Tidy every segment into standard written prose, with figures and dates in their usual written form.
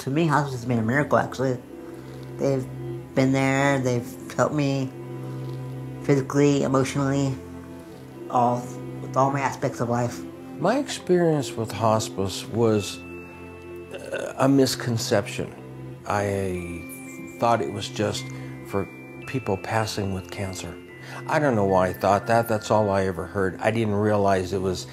To me, hospice has been a miracle, actually. They've been there, they've helped me physically, emotionally, with all my aspects of life. My experience with hospice was a misconception. I thought it was just for people passing with cancer. I don't know why I thought that. That's all I ever heard. I didn't realize it was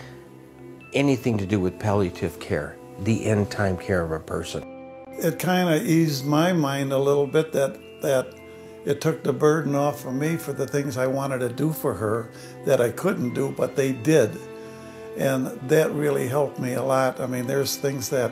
anything to do with palliative care, the end time care of a person. It kind of eased my mind a little bit that it took the burden off of me for the things I wanted to do for her that I couldn't do, but they did. And that really helped me a lot. I mean, there's things that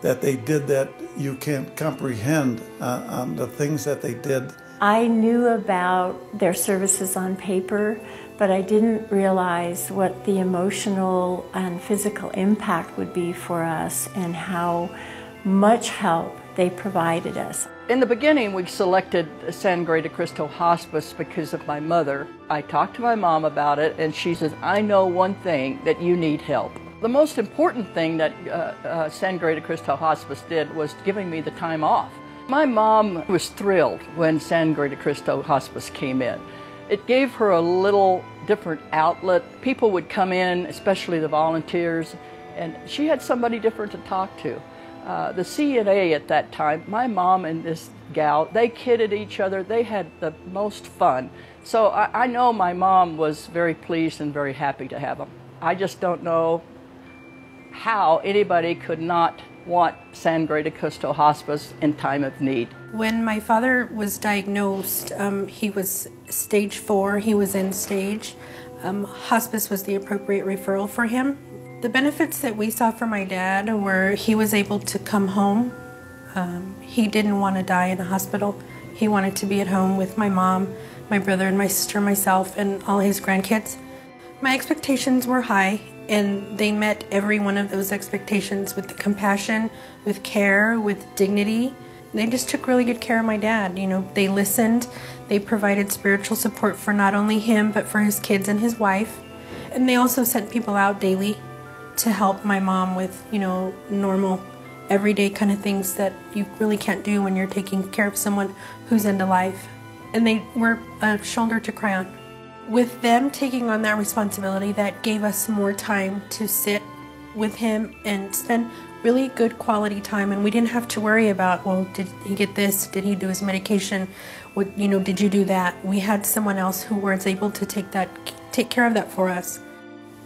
they did that you can't comprehend on the things that they did. I knew about their services on paper, but I didn't realize what the emotional and physical impact would be for us and how much help they provided us. In the beginning, we selected Sangre DeCristo Hospice because of my mother. I talked to my mom about it, and she says, I know one thing, that you need help. The most important thing that Sangre DeCristo Hospice did was giving me the time off. My mom was thrilled when Sangre DeCristo Hospice came in. It gave her a little different outlet. People would come in, especially the volunteers, and she had somebody different to talk to. The CNA at that time, my mom and this gal, they kidded each other. They had the most fun. So I know my mom was very pleased and very happy to have them. I just don't know how anybody could not want Sangre DeCristo Hospice in time of need. When my father was diagnosed, he was stage 4, he was end stage. Hospice was the appropriate referral for him. The benefits that we saw for my dad were he was able to come home. He didn't want to die in a hospital. He wanted to be at home with my mom, my brother and my sister, myself, and all his grandkids. My expectations were high, and they met every one of those expectations with the compassion, with care, with dignity. They just took really good care of my dad. You know, they listened, they provided spiritual support for not only him, but for his kids and his wife. And they also sent people out daily to help my mom with, you know, normal, everyday kind of things that you really can't do when you're taking care of someone who's into life. And they were a shoulder to cry on. With them taking on that responsibility, that gave us more time to sit with him and spend really good quality time. And we didn't have to worry about, well, did he get this? Did he do his medication? What, you know, did you do that? We had someone else who was able to take care of that for us.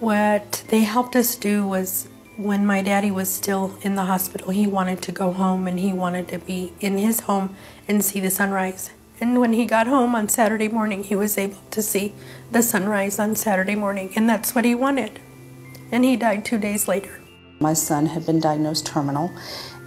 What they helped us do was, when my daddy was still in the hospital, he wanted to go home and he wanted to be in his home and see the sunrise. And when he got home on Saturday morning, he was able to see the sunrise on Saturday morning, and that's what he wanted. And he died 2 days later. My son had been diagnosed terminal,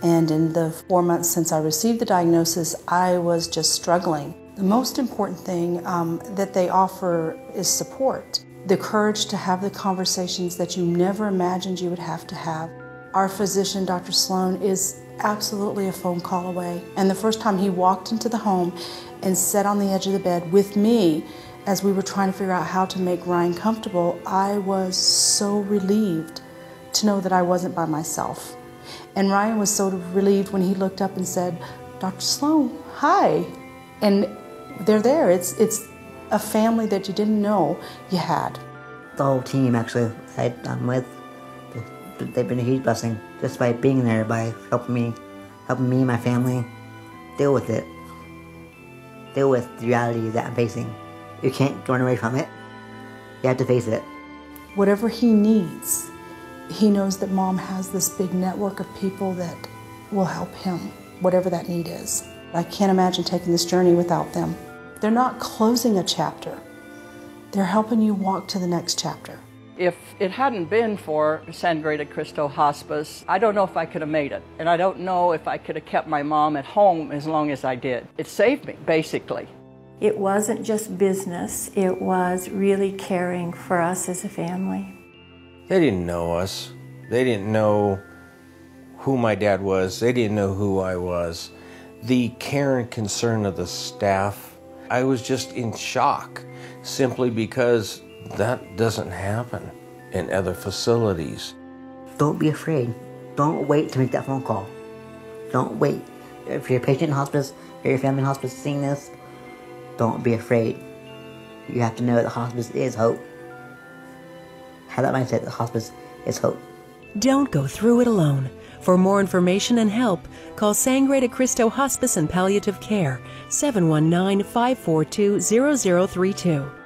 and in the 4 months since I received the diagnosis, I was just struggling. The most important thing that they offer is support. The courage to have the conversations that you never imagined you would have to have. Our physician, Dr. Sloan, is absolutely a phone call away. And the first time he walked into the home and sat on the edge of the bed with me as we were trying to figure out how to make Ryan comfortable, I was so relieved to know that I wasn't by myself. And Ryan was so relieved when he looked up and said, Dr. Sloan, hi. And they're there. It's a family that you didn't know you had. The whole team, actually, I'm with, they've been a huge blessing just by being there, by helping me and my family deal with it. Deal with the reality that I'm facing. You can't run away from it. You have to face it. Whatever he needs, he knows that Mom has this big network of people that will help him, whatever that need is. I can't imagine taking this journey without them. They're not closing a chapter. They're helping you walk to the next chapter. If it hadn't been for Sangre DeCristo Hospice, I don't know if I could have made it. And I don't know if I could have kept my mom at home as long as I did. It saved me, basically. It wasn't just business, it was really caring for us as a family. They didn't know us. They didn't know who my dad was. They didn't know who I was. The care and concern of the staff, I was just in shock, simply because that doesn't happen in other facilities. Don't be afraid. Don't wait to make that phone call. Don't wait. If you're a patient in hospice, or your family in hospice seeing this, don't be afraid. You have to know that hospice is hope. Have that mindset that hospice is hope. Don't go through it alone. For more information and help, call Sangre DeCristo Hospice and Palliative Care, 719-542-0032.